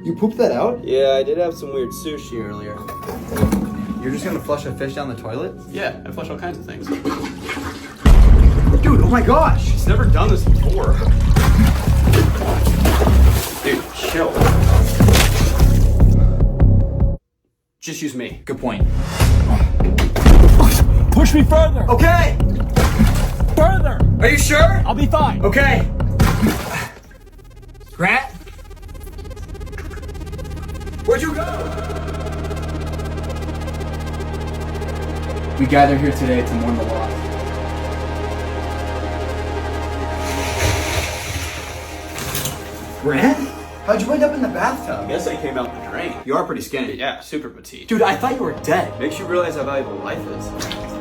You pooped that out? Yeah, I did have some weird sushi earlier. You're just gonna flush a fish down the toilet? Yeah, I flush all kinds of things. Dude, oh my gosh! He's never done this before. Dude, chill. Just use me. Good point. Push me further! Okay! Further! Are you sure? I'll be fine. Okay. Grant? Where'd you go? We gather here today to mourn the loss. Grant? How'd you end up in the I bathtub? guess I came out the drain. You are pretty skinny. Yeah, super petite. Dude, I thought you were dead. Makes you realize how valuable life is.